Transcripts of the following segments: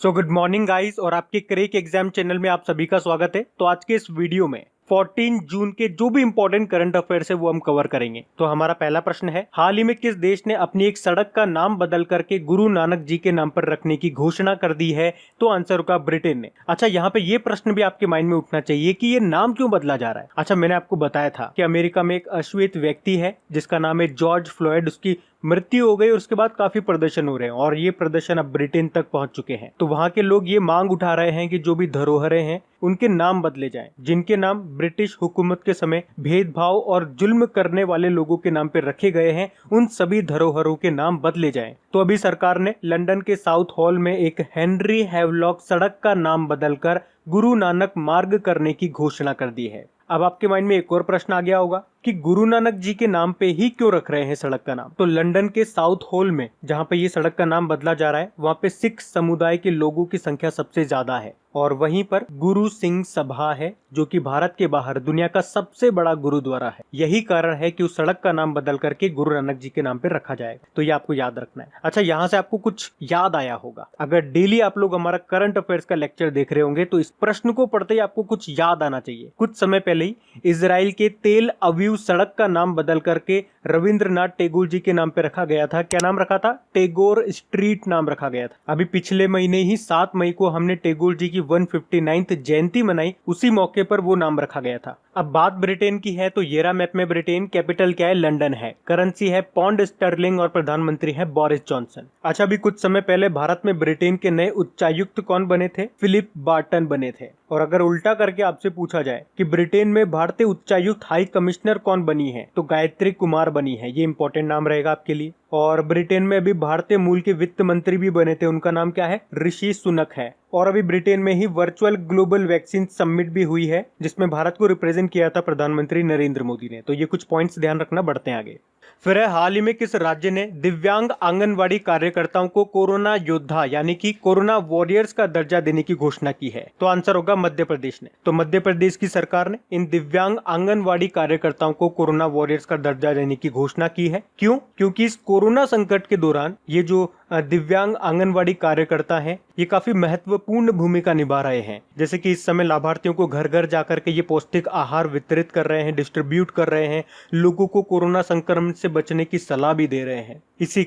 So good morning guys और आपके crack exam channel में आप सभी का स्वागत है। तो आज के इस वीडियो में 14 जून के जो भी इंपॉर्टेंट करंट अफेयर्स है वो हम कवर करेंगे। तो हमारा पहला प्रश्न है, हाल ही में किस देश ने अपनी एक सड़क का नाम बदल करके गुरु नानक जी के नाम पर रखने की घोषणा कर दी है? तो आंसर होगा ब्रिटेन ने। अच्छा, यहाँ पे ये प्रश्न भी आपके माइंड में उठना चाहिए कि ये नाम क्यों बदला जा रहा है। अच्छा, मैंने आपको बताया था कि अमेरिका में एक अश्वेत व्यक्ति है जिसका नाम है जॉर्ज फ्लॉयड, उसकी मृत्यु हो गई और उसके बाद काफी प्रदर्शन हो रहे हैं और ये प्रदर्शन अब ब्रिटेन तक पहुंच चुके हैं। तो वहां के लोग ये मांग उठा रहे हैं कि जो भी धरोहरें हैं उनके नाम बदले जाएं, जिनके नाम ब्रिटिश हुकूमत के समय भेदभाव और जुल्म करने वाले लोगों के नाम पे रखे गए हैं, उन सभी धरोहरों के नाम बदले जाएं। तो अभी सरकार ने लंदन के साउथ हॉल में एक हेनरी हैवलॉक सड़क का नाम बदलकर गुरु नानक मार्ग करने की घोषणा कर दी है। अब आपके माइंड में एक और प्रश्न आ गया होगा कि गुरु नानक जी के नाम पे ही क्यों रख रहे हैं सड़क का नाम। तो लंदन के साउथ हॉल में जहां पे ये सड़क का नाम बदला जा रहा है, वहां पे सिख समुदाय के लोगों की संख्या सबसे ज्यादा है और वहीं पर गुरु सिंह सभा है जो कि भारत के बाहर दुनिया का सबसे बड़ा गुरुद्वारा है। यही कारण है कि उस सड़क का नाम बदल करके गुरु नानक जी के नाम पे रखा जाएगा। तो ये आपको याद रखना है। अच्छा, यहाँ से आपको कुछ याद आया होगा, अगर डेली आप लोग हमारा करंट अफेयर्स का लेक्चर देख रहे होंगे तो इस प्रश्न को पढ़ते ही आपको कुछ याद आना चाहिए। कुछ समय पहले ही इजराइल के तेल अवीव सड़क का नाम बदल करके रविंद्रनाथ टैगोर जी के नाम पे रखा गया था। क्या नाम रखा था? टैगोर स्ट्रीट नाम रखा गया था। अभी पिछले महीने ही 7 मई को हमने टैगोर जी की 159th जयंती मनाई, उसी मौके पर वो नाम रखा गया था। अब बात ब्रिटेन की है तो ये रहा मैप में ब्रिटेन। कैपिटल क्या है? लंदन है। करेंसी है पौंड स्टर्लिंग और प्रधानमंत्री है बोरिस जॉनसन। अच्छा, अभी कुछ समय पहले भारत में ब्रिटेन के नए उच्चायुक्त कौन बने थे? फिलिप बार्टन बने थे। और अगर उल्टा करके आपसे पूछा जाए कि ब्रिटेन में भारतीय उच्चायुक्त हाई कमिश्नर कौन बनी है, तो गायत्री कुमार बनी है। ये इंपॉर्टेंट नाम रहेगा आपके लिए। और ब्रिटेन में अभी भारतीय मूल के वित्त मंत्री भी बने थे, उनका नाम क्या है? ऋषि सुनक है। और अभी ब्रिटेन में ही वर्चुअल ग्लोबल वैक्सीन समिट भी हुई है जिसमें भारत को रिप्रेजेंट किया था प्रधानमंत्री नरेंद्र मोदी ने। तो ये कुछ पॉइंट्स ध्यान रखना, बढ़ते हैं आगे। फिर है, हाल ही में किस राज्य ने दिव्यांग आंगनवाड़ी कार्यकर्ताओं को कोरोना योद्धा यानी कि कोरोना वॉरियर्स का दर्जा देने की घोषणा की है? तो आंसर होगा मध्य प्रदेश ने। तो मध्य प्रदेश की सरकार ने इन दिव्यांग आंगनवाड़ी कार्यकर्ताओं को कोरोना वॉरियर्स का दर्जा देने की घोषणा की है। क्यों? क्योंकि इस कोरोना संकट के दौरान ये जो दिव्यांग आंगनवाड़ी कार्यकर्ता हैं, ये काफी महत्वपूर्ण भूमिका निभा रहे हैं। जैसे कि इस समय लाभार्थियों को घर घर जाकर के ये पौष्टिक आहार वितरित कर रहे हैं, डिस्ट्रीब्यूट कर रहे हैं, लोगों को कोरोना संक्रमण से बचने की सलाह भी दे रहे हैं। इसी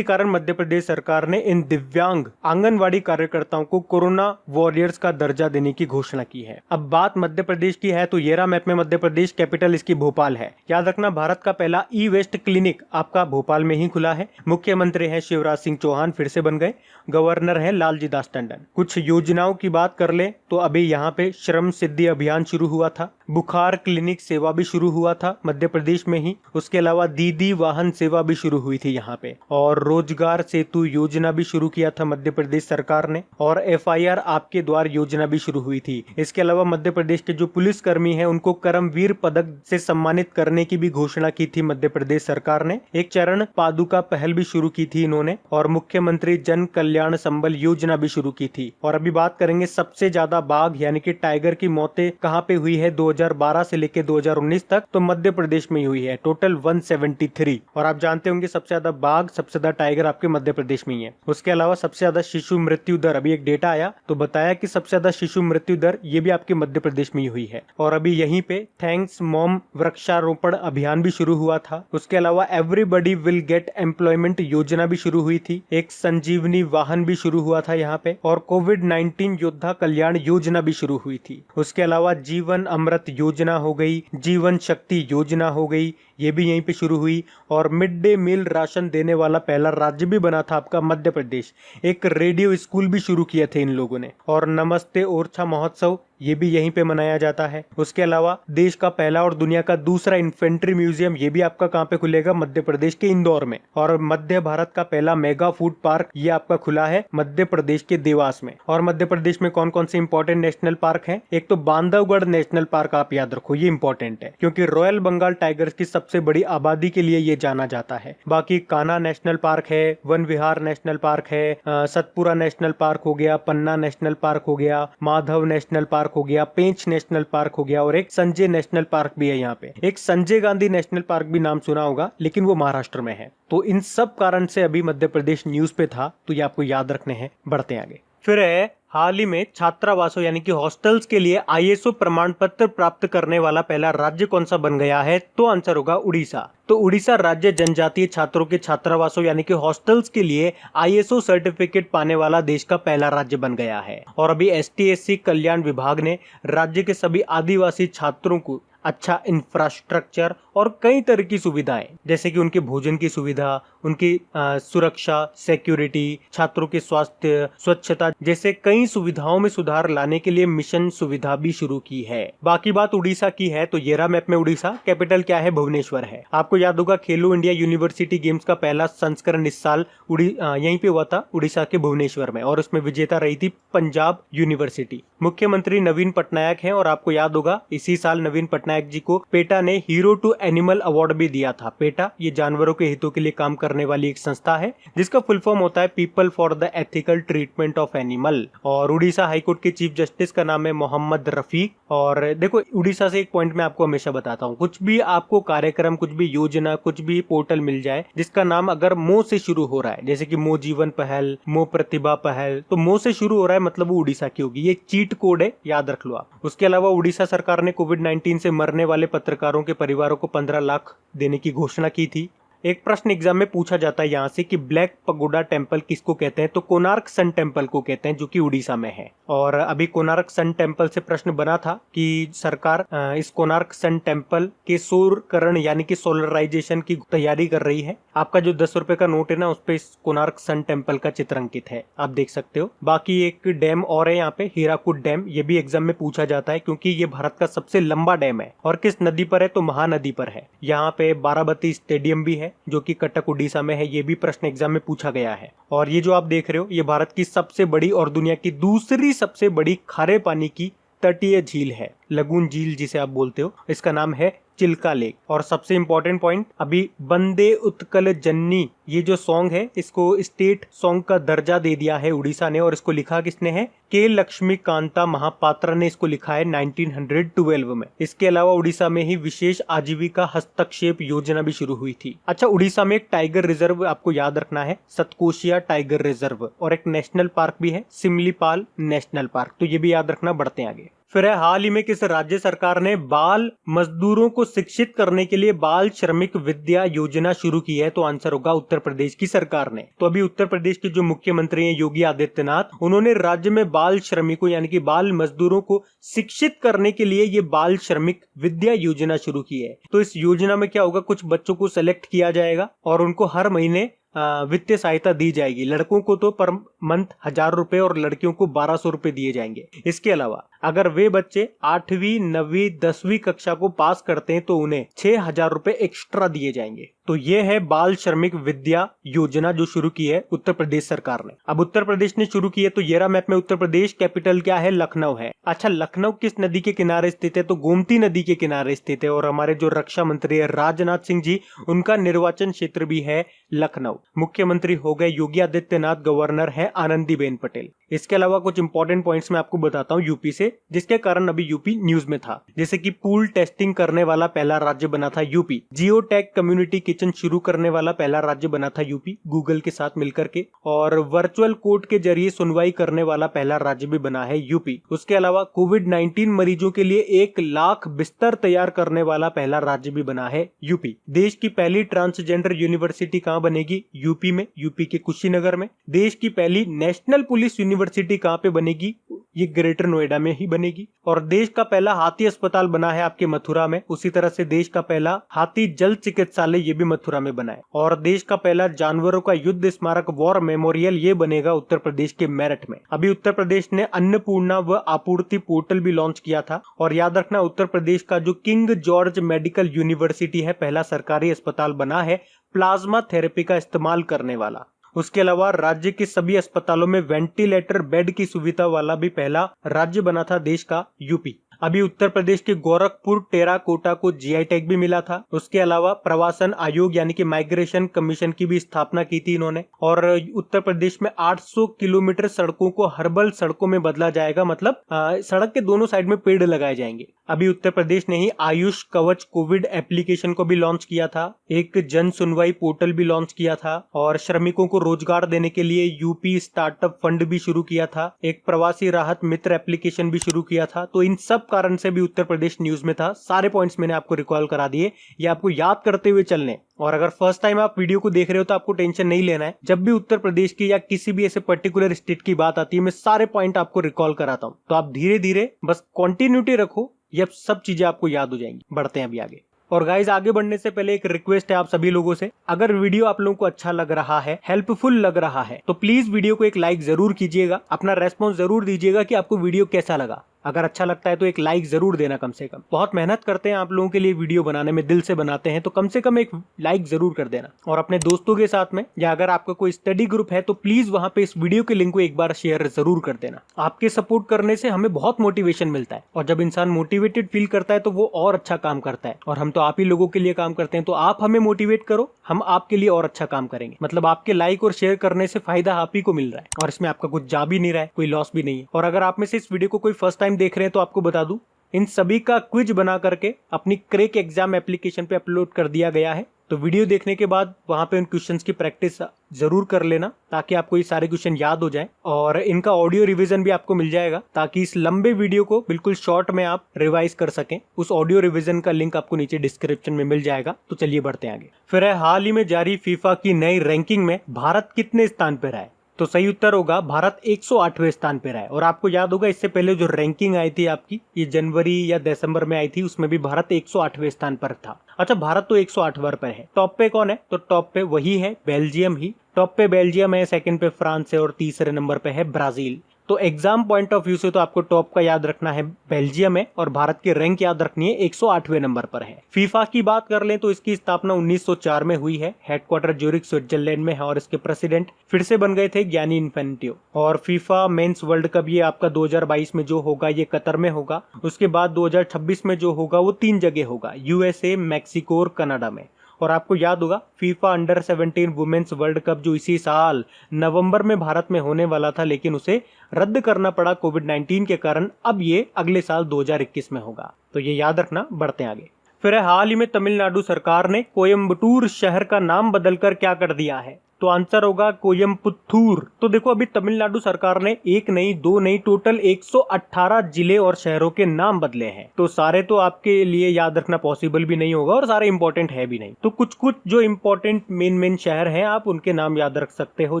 कारण मध्य प्रदेश सरकार ने इन दिव्यांग आंगनवाड़ी कार्यकर्ताओं को कोरोना वॉरियर्स का दर्जा देने की घोषणा की है। अब बात मध्य प्रदेश की है तो ये रहा मैप में मध्य प्रदेश। कैपिटल इसकी भोपाल है। याद रखना, भारत का पहला ई वेस्ट क्लिनिक आपका भोपाल में ही खुला है। मुख्यमंत्री है शिवराज सिंह चौहान, फिर से बन गए। गवर्नर है लालजी दास टंडन। कुछ योजनाओं की बात कर ले तो अभी यहाँ पे श्रम सिद्धि अभियान शुरू हुआ था, बुखार क्लिनिक सेवा भी शुरू हुआ था मध्य प्रदेश में ही। उसके अलावा दीदी वाहन सेवा भी शुरू हुई थी यहाँ पे, और रोजगार सेतु योजना भी शुरू किया था मध्य प्रदेश सरकार ने, और FIR आपके द्वार योजना भी शुरू हुई थी। इसके अलावा मध्य प्रदेश के जो पुलिस कर्मी हैं उनको कर्मवीर पदक से सम्मानित करने की भी घोषणा की थी मध्य प्रदेश सरकार ने। एक चरण पादुका पहल भी शुरू की थी इन्होंने, और मुख्यमंत्री जन कल्याण संबल योजना भी शुरू की थी। और अभी बात करेंगे सबसे ज्यादा बाघ यानी कि टाइगर की मौतें कहाँ पे हुई है 2012 से लेकर 2019 तक, तो मध्य प्रदेश में ही हुई है, टोटल 173। और आप जानते होंगे सबसे ज्यादा बाघ, सबसे ज्यादा टाइगर आपके मध्य प्रदेश में ही है। उसके अलावा सबसे ज्यादा शिशु मृत्यु दर, अभी एक डेटा आया तो बताया कि सबसे ज्यादा शिशु मृत्यु दर ये भी आपके मध्य प्रदेश में ही हुई है। और अभी यहीं पे थैंक्स मॉम वृक्षारोपण अभियान भी शुरू हुआ था। उसके अलावा एवरीबडी विल गेट एम्प्लॉयमेंट योजना भी शुरू हुई थी, एक संजीवनी वाहन भी शुरू हुआ था यहाँ पे, और कोविड-19 योद्धा कल्याण योजना भी शुरू हुई थी। उसके अलावा जीवन अमृत योजना हो गई, जीवन शक्ति योजना हो गई, ये भी यहीं पे शुरू हुई। और मिड डे मील राशन देने वाला पहला राज्य भी बना था आपका मध्य प्रदेश। एक रेडियो स्कूल भी शुरू किए थे इन लोगों ने। और नमस्ते ओरछा महोत्सव ये भी यहीं पे मनाया जाता है। उसके अलावा देश का पहला और दुनिया का दूसरा इन्फेंट्री म्यूजियम ये भी आपका कहाँ पे खुलेगा? मध्य प्रदेश के इंदौर में। और मध्य भारत का पहला मेगा फूड पार्क ये आपका खुला है मध्य प्रदेश के देवास में। और मध्य प्रदेश में कौन कौन से इंपॉर्टेंट नेशनल पार्क हैं? एक तो बांधवगढ़ नेशनल पार्क आप याद रखो, ये इंपॉर्टेंट है क्योंकि रॉयल बंगाल टाइगर्स की सबसे बड़ी आबादी के लिए ये जाना जाता है। बाकी कान्हा नेशनल पार्क है, वन विहार नेशनल पार्क है, सतपुरा नेशनल पार्क हो गया, पन्ना नेशनल पार्क हो गया, माधव नेशनल पार्क हो गया, पेंच नेशनल पार्क हो गया, और एक संजय नेशनल पार्क भी है यहाँ पे। एक संजय गांधी नेशनल पार्क भी नाम सुना होगा, लेकिन वो महाराष्ट्र में है। तो इन सब कारण से अभी मध्य प्रदेश न्यूज पे था, तो ये आपको याद रखने हैं। बढ़ते हैं आगे। फिर है हाल ही में छात्रावासों यानी कि हॉस्टल्स के लिए आईएसओ प्रमाण पत्र प्राप्त करने वाला पहला राज्य कौन सा बन गया है? तो आंसर होगा उड़ीसा। तो उड़ीसा राज्य जनजातीय छात्रों के छात्रावासों यानी कि हॉस्टल्स के लिए आईएसओ सर्टिफिकेट पाने वाला देश का पहला राज्य बन गया है। और अभी एसटी/एससी कल्याण विभाग ने राज्य के सभी आदिवासी छात्रों को अच्छा इंफ्रास्ट्रक्चर और कई तरह की सुविधाएं जैसे कि उनके भोजन की सुविधा, उनकी सुरक्षा, सिक्योरिटी, छात्रों के स्वास्थ्य, स्वच्छता जैसे कई सुविधाओं में सुधार लाने के लिए मिशन सुविधा भी शुरू की है। बाकी बात उड़ीसा की है तो ये रहा मैप में उड़ीसा। कैपिटल क्या है? भुवनेश्वर है। आपको याद होगा खेलो इंडिया यूनिवर्सिटी गेम्स का पहला संस्करण इस साल यहीं पे हुआ था, उड़ीसा के भुवनेश्वर में, और उसमें विजेता रही थी पंजाब यूनिवर्सिटी। मुख्यमंत्री नवीन पटनायक हैं और आपको याद होगा इसी साल नवीन पटनायक जी को पेटा ने हीरो टू एनिमल अवार्ड भी दिया था। पेटा ये जानवरों के हितों के लिए काम करने वाली एक संस्था है जिसका फुल फॉर्म होता है people for the ethical treatment of animal. और उड़ीसा हाईकोर्ट के चीफ जस्टिस का नाम है मोहम्मद रफीक। और देखो उड़ीसा से एक पॉइंट मैं आपको हमेशा बताता हूँ, कुछ भी आपको कार्यक्रम, कुछ भी योजना, कुछ भी पोर्टल मिल जाए जिसका नाम अगर मो से शुरू हो रहा है, जैसे कि मो जीवन पहल, मो प्रतिभा पहल, तो मो से शुरू हो रहा है मतलब वो उड़ीसा की होगी। ये चीट कोड है, याद रख लो आप। उसके अलावा उड़ीसा सरकार ने कोविड-19 से मरने वाले पत्रकारों के परिवारों को 15 लाख देने की घोषणा की थी। एक प्रश्न एग्जाम में पूछा जाता है यहाँ से कि ब्लैक पगोडा टेम्पल किसको कहते हैं? तो कोणार्क सन टेम्पल को कहते हैं, जो कि उड़ीसा में है। और अभी कोणार्क सन टेम्पल से प्रश्न बना था कि सरकार इस कोणार्क सन टेम्पल के सौरकरण यानी कि सोलराइजेशन की तैयारी कर रही है। आपका जो 10 रुपए का नोट है ना, उस पे इस कोणार्क सन टेम्पल का चित्र अंकित है, आप देख सकते हो। बाकी एक डैम और है यहाँ पे, हीराकुड डैम, ये भी एग्जाम में पूछा जाता है क्योंकि ये भारत का सबसे लंबा डैम है। और किस नदी पर है? तो महानदी पर है। यहाँ पे बाराबती स्टेडियम भी है जो कि कटक उड़ीसा में है, ये भी प्रश्न एग्जाम में पूछा गया है। और ये जो आप देख रहे हो ये भारत की सबसे बड़ी और दुनिया की दूसरी सबसे बड़ी खारे पानी की तटीय झील है, लगून झील जिसे आप बोलते हो। इसका नाम है चिल्का लेक। और सबसे इंपॉर्टेंट पॉइंट, अभी वंदे उत्कल जननी ये जो सॉन्ग है इसको स्टेट सॉन्ग का दर्जा दे दिया है उड़ीसा ने। और इसको लिखा किसने है? के लक्ष्मीकांता महापात्रा ने इसको लिखा है 1912 में। इसके अलावा उड़ीसा में ही विशेष आजीविका हस्तक्षेप योजना भी शुरू हुई थी। अच्छा, उड़ीसा में एक टाइगर रिजर्व आपको याद रखना है, सतकोशिया टाइगर रिजर्व, और एक नेशनल पार्क भी है, सिमलीपाल नेशनल पार्क, तो ये भी याद रखना। बढ़ते हैं आगे। फिर है हाल ही में किस राज्य सरकार ने बाल मजदूरों को शिक्षित करने के लिए बाल श्रमिक विद्या योजना शुरू की है? तो आंसर होगा उत्तर प्रदेश की सरकार ने। तो अभी उत्तर प्रदेश के जो मुख्यमंत्री हैं योगी आदित्यनाथ, उन्होंने राज्य में बाल श्रमिकों यानी कि बाल मजदूरों को शिक्षित करने के लिए ये बाल श्रमिक विद्या योजना शुरू की है। तो इस योजना में क्या होगा, कुछ बच्चों को सेलेक्ट किया जाएगा और उनको हर महीने वित्तीय सहायता दी जाएगी। लड़कों को तो पर मंथ 1000 रुपए और लड़कियों को 1200 रुपए दिए जाएंगे। इसके अलावा अगर वे बच्चे 8वीं 9वीं 10वीं कक्षा को पास करते हैं तो उन्हें 6000 रुपए एक्स्ट्रा दिए जाएंगे। तो ये है बाल श्रमिक विद्या योजना जो शुरू की है उत्तर प्रदेश सरकार ने। अब उत्तर प्रदेश ने शुरू की है तो ये रहा मैप में उत्तर प्रदेश। कैपिटल क्या है? लखनऊ है। अच्छा, लखनऊ किस नदी के किनारे स्थित है? तो गोमती नदी के किनारे स्थित है। और हमारे जो रक्षा मंत्री है राजनाथ सिंह जी, उनका निर्वाचन क्षेत्र भी है लखनऊ। मुख्यमंत्री हो गए योगी आदित्यनाथ, गवर्नर है आनंदीबेन पटेल। इसके अलावा कुछ इंपॉर्टेंट पॉइंट्स मैं आपको बताता हूँ यूपी से, जिसके कारण अभी यूपी न्यूज में था। जैसे कि पूल टेस्टिंग करने वाला पहला राज्य बना था UP. Geo tag community kitchen शुरू करने वाला पहला राज्य बना था यूपी, गूगल के साथ मिलकर के। और वर्चुअल कोर्ट के जरिए सुनवाई करने वाला पहला राज्य भी बना है यूपी। उसके अलावा कोविड-19 मरीजों के लिए 1 लाख बिस्तर तैयार करने वाला पहला राज्य भी बना है यूपी। देश की पहली ट्रांसजेंडर यूनिवर्सिटी कहाँ बनेगी? यूपी में, यूपी के कुशीनगर में। देश की पहली नेशनल पुलिस यूनिवर्सिटी कहाँ पे बनेगी? ये ग्रेटर नोएडा में ही बनेगी। और देश का पहला हाथी अस्पताल बना है आपके मथुरा में। उसी तरह से देश का पहला हाथी जल चिकित्सालय ये भी मथुरा में बना है। और देश का पहला जानवरों का युद्ध स्मारक वॉर मेमोरियल ये बनेगा उत्तर प्रदेश के मेरठ में। अभी उत्तर प्रदेश ने अन्नपूर्णा व आपूर्ति पोर्टल भी लॉन्च किया था। और याद रखना उत्तर प्रदेश का जो किंग जॉर्ज मेडिकल यूनिवर्सिटी है, पहला सरकारी अस्पताल बना है प्लाज्मा थेरेपी का इस्तेमाल करने वाला। उसके अलावा राज्य के सभी अस्पतालों में वेंटिलेटर बेड की सुविधा वाला भी पहला राज्य बना था देश का यूपी। अभी उत्तर प्रदेश के गोरखपुर टेराकोटा को जीआई टैग भी मिला था। उसके अलावा प्रवासन आयोग यानी कि माइग्रेशन कमीशन की भी स्थापना की थी इन्होंने। और उत्तर प्रदेश में 800 किलोमीटर सड़कों को हर्बल सड़कों में बदला जाएगा, मतलब सड़क के दोनों साइड में पेड़ लगाए जाएंगे। अभी उत्तर प्रदेश ने ही आयुष कवच कोविड एप्लीकेशन को भी लॉन्च किया था, एक जन सुनवाई पोर्टल भी लॉन्च किया था और श्रमिकों को रोजगार देने के लिए यूपी स्टार्टअप फंड भी शुरू किया था, एक प्रवासी राहत मित्र एप्लीकेशन भी शुरू किया था। तो इन सब कारण से भी उत्तर प्रदेश न्यूज में था। सारे पॉइंट्स मैंने आपको रिकॉल करा दिए, ये आपको याद करते हुए चलने। और अगर फर्स्ट टाइम आप वीडियो को देख रहे हो तो आपको टेंशन नहीं लेना है। जब भी उत्तर प्रदेश की या किसी भी ऐसे पर्टिकुलर स्टेट की बात आती है, मैं सारे पॉइंट आपको रिकॉल कराता हूं। तो आप धीरे धीरे बस कंटिन्यूटी रखो, ये सब चीजें आपको याद हो जाएंगी। बढ़ते हैं अभी आगे। और गाइज, आगे बढ़ने से पहले एक रिक्वेस्ट है आप सभी लोगों से, अगर वीडियो आप लोगों को अच्छा लग रहा है, हेल्पफुल लग रहा है, तो प्लीज वीडियो को एक लाइक जरूर कीजिएगा, अपना रेस्पॉन्स जरूर दीजिएगा कि आपको वीडियो कैसा लगा। अगर अच्छा लगता है तो एक लाइक जरूर देना कम से कम। बहुत मेहनत करते हैं आप लोगों के लिए वीडियो बनाने में, दिल से बनाते हैं, तो कम से कम एक लाइक जरूर कर देना। और अपने दोस्तों के साथ में, या अगर आपका कोई स्टडी ग्रुप है तो प्लीज वहां पे इस वीडियो के लिंक को एक बार शेयर जरूर कर देना। आपके सपोर्ट करने से हमें बहुत मोटिवेशन मिलता है, और जब इंसान मोटिवेटेड फील करता है तो वो और अच्छा काम करता है। और हम तो आप ही लोगों के लिए काम करते हैं, तो आप हमें मोटिवेट करो, हम आपके लिए और अच्छा काम करेंगे। मतलब आपके लाइक और शेयर करने से फायदा आप ही को मिल रहा है, और इसमें आपका कुछ जा भी नहीं रहा है, कोई लॉस भी नहीं है। और अगर आप में से इस वीडियो को कोई फर्स्ट टाइम देख रहे हैं तो आपको बता दूं, इन सभी का क्विज बना करके अपनी क्रैक एग्जाम एप्लीकेशन पे अपलोड कर दिया गया है। तो वीडियो देखने के बाद वहां पे उन क्वेश्चंस की प्रैक्टिस जरूर कर लेना, ताकि आपको ये सारे क्वेश्चन याद हो जाएं। और इनका ऑडियो रिवीजन भी आपको मिल जाएगा, ताकि इस लंबे वीडियो को बिल्कुल शॉर्ट में आप रिवाइज कर सकें। उस ऑडियो रिवीजन का लिंक आपको नीचे डिस्क्रिप्शन में मिल जाएगा। तो चलिए बढ़ते हैं आगे। फिर है, हाल ही में जारी फीफा की नई रैंकिंग में भारत कितने स्थान पर है? तो सही उत्तर होगा भारत 108वें स्थान पे रहा है। और आपको याद होगा इससे पहले जो रैंकिंग आई थी आपकी, ये जनवरी या दिसंबर में आई थी, उसमें भी भारत 108वें स्थान पर था। अच्छा, भारत तो 108वें पर है। टॉप पे कौन है? तो टॉप पे वही है, बेल्जियम ही। टॉप पे बेल्जियम है, सेकंड पे फ्रांस है, और तीसरे नंबर पे है ब्राजील। तो एग्जाम पॉइंट ऑफ व्यू से तो आपको टॉप का याद रखना है बेल्जियम है, और भारत की रैंक याद रखनी है 108वें नंबर पर है। फीफा की बात कर लें तो इसकी स्थापना 1904 में हुई है, हेडक्वार्टर ज्यूरिख स्विट्जरलैंड में है, और इसके प्रेसिडेंट फिर से बन गए थे गियानी इन्फेंटिनो। और फीफा मेंस वर्ल्ड कप ये आपका 2022 में जो होगा ये कतर में होगा। उसके बाद 2026 में जो होगा वो 3 जगह होगा, यूएसए, मैक्सिको और कनाडा में। और आपको याद होगा FIFA under 17 women's world cup जो इसी साल नवंबर में भारत में होने वाला था, लेकिन उसे रद्द करना पड़ा कोविड-19 के कारण। अब ये अगले साल 2021 में होगा, तो ये याद रखना। बढ़ते हैं आगे। फिर हाल ही में तमिलनाडु सरकार ने कोयम्बटूर शहर का नाम बदलकर क्या कर दिया है? तो आंसर होगा कोयम्पुत्तूर। तो देखो, अभी तमिलनाडु सरकार ने एक नहीं, दो नहीं, टोटल 118 जिले और शहरों के नाम बदले हैं। तो सारे तो आपके लिए याद रखना पॉसिबल भी नहीं होगा, और सारे इंपॉर्टेंट है भी नहीं। तो कुछ कुछ जो इंपॉर्टेंट मेन शहर हैं आप उनके नाम याद रख सकते हो।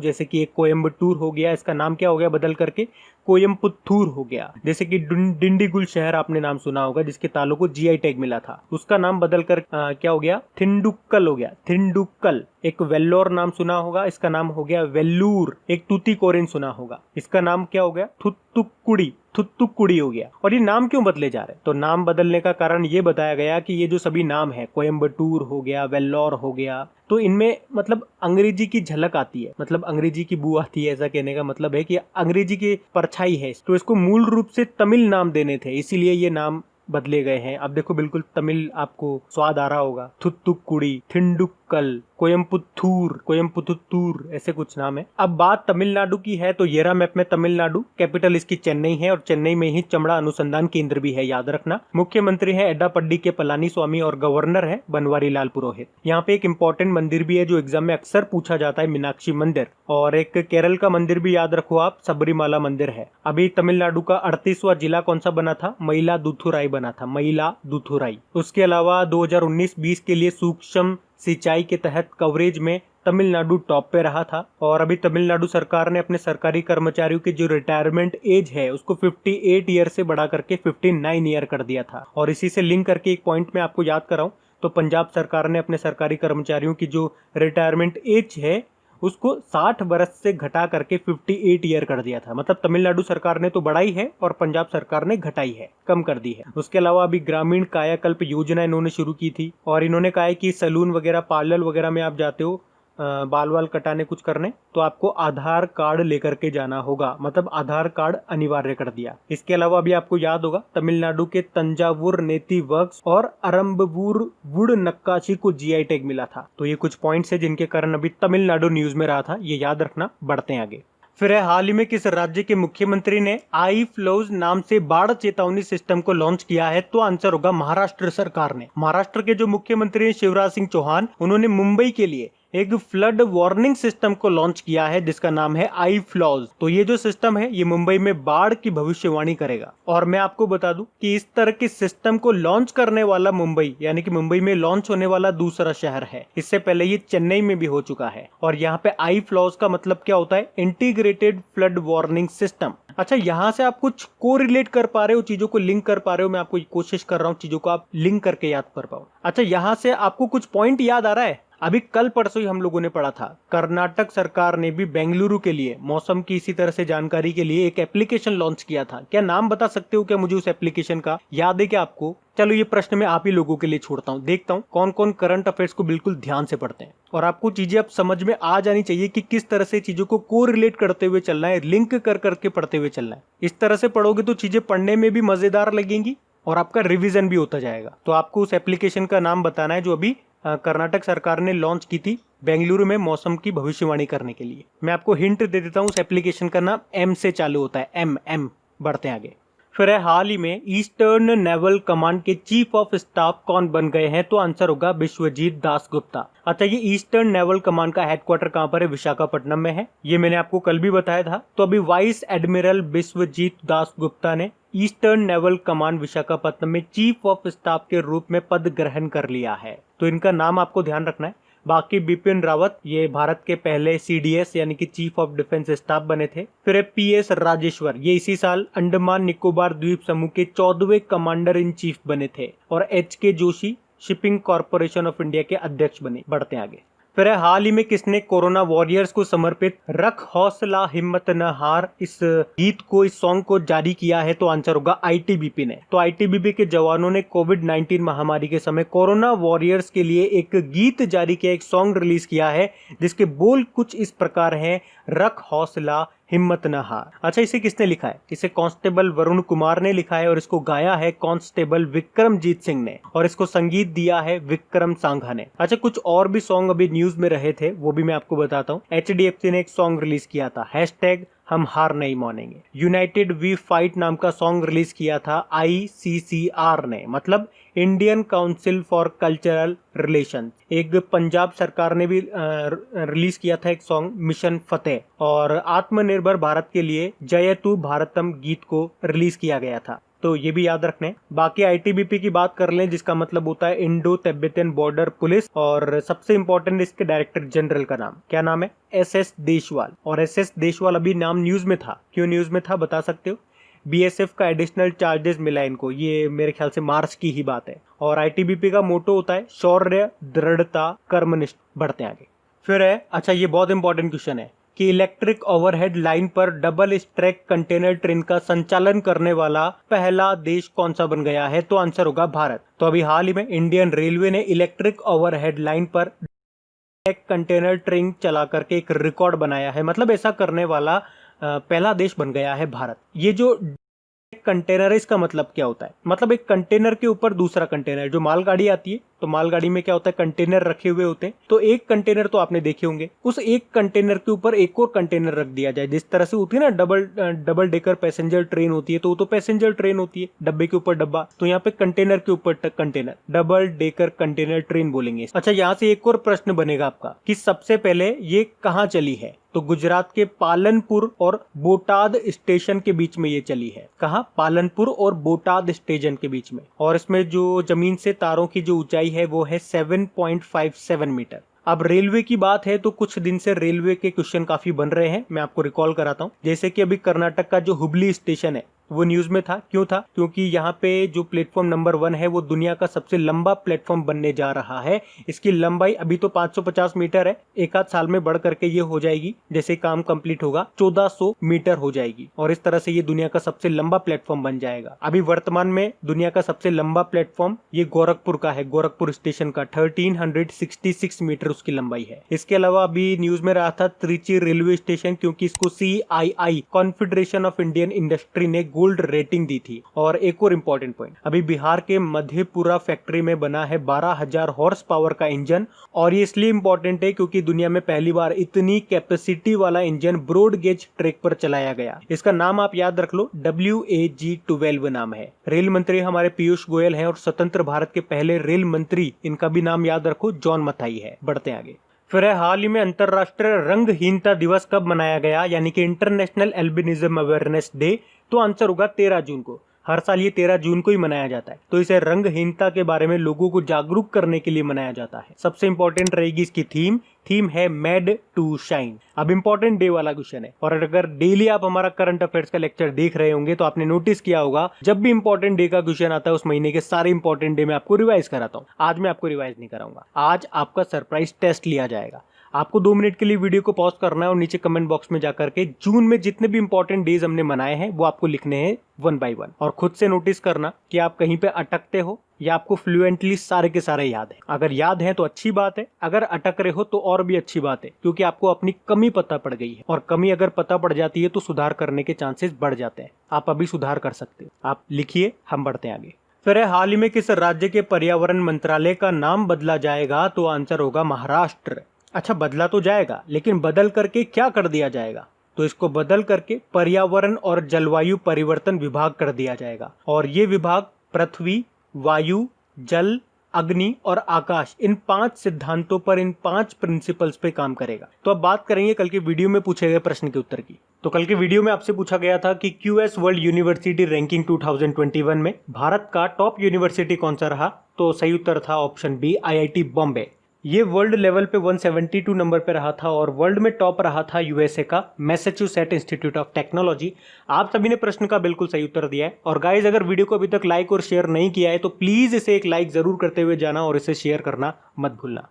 जैसे कि एक कोयम्बटूर हो गया, इसका नाम क्या हो गया बदल करके? कोयम्पुत्तूर हो गया। जैसे कि डिंडीगुल शहर आपने नाम सुना होगा, जिसके तालों को जीआई टैग मिला था, उसका नाम बदलकर क्या हो गया? थिंडुक्कल हो गया, थिंडुक्कल। एक वेल्लोर नाम सुना होगा, इसका नाम हो गया वेल्लूर। एक टूटीकोरिन सुना होगा, इसका नाम क्या हो गया? थुत्तुक्कुडी, थुत्तुक्कुडी हो गया। और ये नाम क्यों बदले जा रहे हैं? तो नाम बदलने का कारण ये बताया गया कि ये जो सभी नाम है, कोयम्बटूर हो गया, वेल्लोर हो गया, तो इनमें मतलब अंग्रेजी की झलक आती है, मतलब अंग्रेजी की बू आती है। ऐसा कहने का मतलब है कि अंग्रेजी की परछाई है, तो इसको मूल रूप से तमिल नाम देने थे, इसीलिए ये नाम बदले गए हैं। अब देखो, बिल्कुल तमिल आपको स्वाद आ रहा होगा। थुत्तुक्कुडी, थिंडुक्कल, कोयम्पुत्तूर, ऐसे कुछ नाम है। अब बात तमिलनाडु की है तो येरा मैप में तमिलनाडु, कैपिटल इसकी चेन्नई है, और चेन्नई में ही चमड़ा अनुसंधान केंद्र भी है, याद रखना। मुख्यमंत्री है एड्डापड्डी के पलानी स्वामी, और गवर्नर है बनवारी लाल पुरोहित। यहाँ पे एक इंपॉर्टेंट मंदिर भी है जो एग्जाम में अक्सर पूछा जाता है, मीनाक्षी मंदिर। और एक केरल का मंदिर भी याद रखो आप, सबरीमाला मंदिर है। अभी तमिलनाडु का 38वां जिला कौन सा बना था? मयिलादुथुराई बना था, मयिलादुथुराई। उसके अलावा 2019-20 के लिए सूक्ष्म सिंचाई के तहत कवरेज में तमिलनाडु टॉप पे रहा था। और अभी तमिलनाडु सरकार ने अपने सरकारी कर्मचारियों की जो रिटायरमेंट एज है उसको 58 ईयर से बढ़ा करके 59 ईयर कर दिया था। और इसी से लिंक करके एक पॉइंट में आपको याद कराऊं तो पंजाब सरकार ने अपने सरकारी कर्मचारियों की जो रिटायरमेंट एज है उसको 60 वर्ष से घटा करके 58 ईयर कर दिया था। मतलब तमिलनाडु सरकार ने तो बढ़ाई है और पंजाब सरकार ने घटाई है, कम कर दी है। उसके अलावा अभी ग्रामीण कायाकल्प योजना इन्होंने शुरू की थी, और इन्होंने कहा है कि सैलून वगैरह, पार्लर वगैरह में आप जाते हो बाल वाल कटाने कुछ करने, तो आपको आधार कार्ड लेकर के जाना होगा, मतलब आधार कार्ड अनिवार्य कर दिया। इसके अलावा अभी आपको याद होगा तमिलनाडु के तंजावुर नेती वर्क्स और अरम्बवूर वुड नक्काशी को जीआई टैग मिला था। तो ये कुछ पॉइंट्स है जिनके कारण अभी तमिलनाडु न्यूज में रहा था, ये याद रखना। बढ़ते हैं आगे। फिर है, हाल ही में किस राज्य के मुख्यमंत्री ने आई फ्लोज नाम से बाढ़ चेतावनी सिस्टम को लॉन्च किया है? तो आंसर होगा महाराष्ट्र सरकार ने। महाराष्ट्र के जो मुख्यमंत्री हैं शिवराज सिंह चौहान, उन्होंने मुंबई के लिए एक फ्लड वार्निंग सिस्टम को लॉन्च किया है जिसका नाम है आई फ्लॉज। तो ये जो सिस्टम है ये मुंबई में बाढ़ की भविष्यवाणी करेगा। और मैं आपको बता दूं कि इस तरह के सिस्टम को लॉन्च करने वाला मुंबई, यानी कि मुंबई में लॉन्च होने वाला दूसरा शहर है। इससे पहले ये चेन्नई में भी हो चुका है। और यहाँ पे आई फ्लॉज का मतलब क्या होता है? Integrated flood warning system. अच्छा, यहाँ से आप कुछ को रिलेट कर पा रहे हो, चीजों को लिंक कर पा रहे हो? मैं आपको कोशिश कर रहा हूँ चीजों को आप लिंक करके याद कर पाओ। अच्छा, यहाँ से आपको कुछ पॉइंट याद आ रहा है? अभी कल परसों ही हम लोगों ने पढ़ा था, कर्नाटक सरकार ने भी बेंगलुरु के लिए मौसम की इसी तरह से जानकारी के लिए एक एप्लीकेशन लॉन्च किया था। क्या नाम बता सकते हो क्या मुझे उस एप्लीकेशन का? याद है क्या आपको? चलो ये प्रश्न मैं आप ही लोगों के लिए छोड़ता हूँ, देखता हूँ कौन कौन करंट अफेयर्स को बिल्कुल ध्यान से पढ़ते हैं। और आपको चीजें अब समझ में आ जानी चाहिए कि किस तरह से चीजों को कोरिलेट करते हुए चलना है, लिंक कर करके पढ़ते हुए चलना है। इस तरह से पढ़ोगे तो चीजें पढ़ने में भी मजेदार लगेंगी और आपका रिविजन भी होता जाएगा। तो आपको उस एप्लीकेशन का नाम बताना है जो अभी कर्नाटक सरकार ने लॉन्च की थी बेंगलुरु में मौसम की भविष्यवाणी करने के लिए। मैं आपको हिंट दे देता हूँ, उस एप्लीकेशन का नाम एम से चालू होता है, एम। बढ़ते हैं आगे। फिर है, हाल ही में ईस्टर्न नेवल कमांड के चीफ ऑफ स्टाफ कौन बन गए हैं? तो आंसर होगा विश्वजीत दास गुप्ता। अच्छा, ये ईस्टर्न नेवल कमांड का हेडक्वार्टर कहाँ पर है? विशाखापट्टनम में है। ये मैंने आपको कल भी बताया था। तो अभी वाइस एडमिरल विश्वजीत दास गुप्ता ने ईस्टर्न नेवल कमांड विशाखापट्टनम में चीफ ऑफ स्टाफ के रूप में पद ग्रहण कर लिया है। तो इनका नाम आपको ध्यान रखना है। बाकी बिपिन रावत, ये भारत के पहले सीडीएस यानी कि चीफ ऑफ डिफेंस स्टाफ बने थे। फिर पीएस राजेश्वर, ये इसी साल अंडमान निकोबार द्वीप समूह के 14वें कमांडर इन चीफ बने थे। और HK Joshi shipping corporation of India के अध्यक्ष बने। बढ़ते हैं आगे। फिर हाल ही में किसने कोरोना वॉरियर्स को समर्पित रख हौसला हिम्मत न हार इस गीत को, इस सॉन्ग को जारी किया है? तो आंसर होगा आईटीबीपी ने। तो आईटीबीपी के जवानों ने कोविड-19 महामारी के समय कोरोना वॉरियर्स के लिए एक गीत जारी किया, एक सॉन्ग रिलीज किया है जिसके बोल कुछ इस प्रकार हैं, रख हौसला हिम्मत न हार। अच्छा, इसे किसने लिखा है? इसे कांस्टेबल वरुण कुमार ने लिखा है और इसको गाया है कांस्टेबल विक्रमजीत सिंह ने और इसको संगीत दिया है विक्रम सांघा ने। अच्छा, कुछ और भी सॉन्ग अभी न्यूज में रहे थे, वो भी मैं आपको बताता हूँ। एचडीएफसी ने एक सॉन्ग रिलीज किया था, हैशटैग हम हार नहीं मानेंगे। यूनाइटेड वी फाइट नाम का सॉन्ग रिलीज किया था आईसीसीआर ने, मतलब Indian council for cultural relation. एक पंजाब सरकार ने भी रिलीज किया था एक सॉन्ग, मिशन फतेह। और आत्मनिर्भर भारत के लिए जयतु भारतम गीत को रिलीज किया गया था। तो ये भी याद रखने। बाकी आईटीबीपी की बात कर लें जिसका मतलब होता है इंडो तिब्बतन बॉर्डर पुलिस। और सबसे इंपॉर्टेंट इसके डायरेक्टर जनरल का नाम क्या नाम है? एसएस देशवाल। और एसएस देशवाल अभी नाम न्यूज में था, क्यों न्यूज में था बता सकते हो? बीएसएफ का एडिशनल चार्जेस मिला इनको, ये मेरे ख्याल से मार्च की ही बात है। और आईटीबीपी का मोटो होता है शौर्य दृढ़ता कर्मनिष्ठ। बढ़ते आगे। फिर है, अच्छा ये बहुत इंपॉर्टेंट क्वेश्चन है कि इलेक्ट्रिक ओवरहेड लाइन पर डबल स्ट्रैक कंटेनर ट्रेन का संचालन करने वाला पहला देश कौन सा बन गया है? तो आंसर होगा भारत। तो अभी हाल ही में इंडियन रेलवे ने इलेक्ट्रिक ओवरहेड लाइन पर कंटेनर ट्रेन चला करके एक रिकॉर्ड बनाया है, मतलब ऐसा करने वाला पहला देश बन गया है भारत। ये जो कंटेनर है इसका मतलब क्या होता है? मतलब एक कंटेनर के ऊपर दूसरा कंटेनर, जो मालगाड़ी आती है तो मालगाड़ी में क्या होता है, कंटेनर रखे हुए होते हैं। तो एक कंटेनर तो आपने देखे होंगे, उस एक कंटेनर के ऊपर एक और कंटेनर रख दिया जाए। जिस तरह से होती है ना डबल डेकर पैसेंजर ट्रेन होती है, तो वो तो पैसेंजर ट्रेन होती है, डब्बे के ऊपर डब्बा। तो यहाँ पे कंटेनर के ऊपर container, double decker container train बोलेंगे। अच्छा, यहाँ से एक और प्रश्न बनेगा आपका कि सबसे पहले ये कहाँ चली है? तो गुजरात के पालनपुर और बोटाद स्टेशन के बीच में ये चली है। कहाँ? पालनपुर और बोटाद स्टेशन के बीच में। और इसमें जो जमीन से तारों की जो ऊंचाई है वो है 7.57 मीटर। अब रेलवे की बात है तो कुछ दिन से रेलवे के क्वेश्चन काफी बन रहे हैं, मैं आपको रिकॉल कराता हूँ। जैसे कि अभी कर्नाटक का जो हुबली स्टेशन है वो न्यूज में था। क्यों था? क्योंकि यहाँ पे जो प्लेटफॉर्म नंबर 1 है वो दुनिया का सबसे लंबा प्लेटफॉर्म बनने जा रहा है। इसकी लंबाई अभी तो 550 मीटर है, एक आध साल में बढ़ करके ये हो जाएगी, जैसे काम कंप्लीट होगा 1400 मीटर हो जाएगी। और इस तरह से ये दुनिया का सबसे लंबा प्लेटफॉर्म बन जाएगा। अभी वर्तमान में दुनिया का सबसे लंबा प्लेटफॉर्म ये गोरखपुर का है, गोरखपुर स्टेशन का 1366 मीटर उसकी लंबाई है। इसके अलावा अभी न्यूज में रहा था त्रिची रेलवे स्टेशन, क्योंकि इसको CII confederation of Indian industry ने गोल्ड रेटिंग दी थी। और एक और इम्पोर्टेंट पॉइंट, अभी बिहार के मधेपुरा फैक्ट्री में बना है 12,000 हॉर्स पावर का इंजन, और ये इसलिए इम्पोर्टेंट है क्योंकि दुनिया में पहली बार इतनी कैपेसिटी वाला इंजन ब्रॉड गेज ट्रैक पर चलाया गया। इसका नाम आप याद रख लो, WAG-12 नाम है। रेल मंत्री हमारे पीयूष गोयल हैं और स्वतंत्र भारत के पहले रेल मंत्री, इनका भी नाम याद रखो, जॉन मथाई है। बढ़ते आगे। फिर है, हाल ही में अंतरराष्ट्रीय रंगहीनता दिवस कब मनाया गया, यानी कि इंटरनेशनल एल्बिनिज्म अवेयरनेस डे। तो आंसर होगा 13 जून को। हर साल ये 13 जून को ही मनाया जाता है। तो इसे रंगहीनता के बारे में लोगों को जागरूक करने के लिए मनाया जाता है। सबसे इंपॉर्टेंट रहेगी इसकी थीम है मेड टू शाइन। अब इंपॉर्टेंट डे वाला क्वेश्चन है, और अगर डेली आप हमारा करंट अफेयर्स का लेक्चर देख रहे होंगे तो आपने नोटिस किया होगा जब भी इंपॉर्टेंट डे का क्वेश्चन आता है उस महीने के सारे इंपॉर्टेंट डे में आपको रिवाइज कराता हूँ। आज मैं आपको रिवाइज नहीं कराऊंगा, आज आपका सरप्राइज टेस्ट लिया जाएगा। आपको 2 मिनट के लिए वीडियो को पॉज करना है और नीचे कमेंट बॉक्स में जाकर के जून में जितने भी इंपॉर्टेंट डेज हमने मनाए हैं वो आपको लिखने हैं 1 by 1, और खुद से नोटिस करना कि आप कहीं पे अटकते हो या आपको फ्लुएंटली सारे के सारे याद है। अगर याद है तो अच्छी बात है, अगर अटक रहे हो तो और भी अच्छी बात है, क्योंकि आपको अपनी कमी पता पड़ गई है, और कमी अगर पता पड़ जाती है तो सुधार करने के चांसेस बढ़ जाते हैं। आप अभी सुधार कर सकते हो। आप लिखिए, हम बढ़ते हैं आगे। फिर है, हाल ही में किस राज्य के पर्यावरण मंत्रालय का नाम बदला जाएगा। तो आंसर होगा महाराष्ट्र। अच्छा, बदला तो जाएगा, लेकिन बदल करके क्या कर दिया जाएगा। तो इसको बदल करके पर्यावरण और जलवायु परिवर्तन विभाग कर दिया जाएगा, और ये विभाग पृथ्वी, वायु, जल, अग्नि और आकाश, इन 5 सिद्धांतों पर, इन 5 प्रिंसिपल्स पे काम करेगा। तो अब बात करेंगे कल के वीडियो में पूछे गए प्रश्न के उत्तर की। तो कल के वीडियो में आपसे पूछा गया था कि QS वर्ल्ड यूनिवर्सिटी रैंकिंग 2021 में भारत का टॉप यूनिवर्सिटी कौन सा रहा। तो सही उत्तर था ऑप्शन बी, IIT बॉम्बे। ये वर्ल्ड लेवल पे 172 नंबर पे रहा था, और वर्ल्ड में टॉप रहा था USA का मैसाचुसेट्स इंस्टीट्यूट ऑफ टेक्नोलॉजी। आप सभी ने प्रश्न का बिल्कुल सही उत्तर दिया है। और गाइज, अगर वीडियो को अभी तक लाइक और शेयर नहीं किया है तो प्लीज इसे एक लाइक जरूर करते हुए जाना और इसे शेयर करना मत भूलना।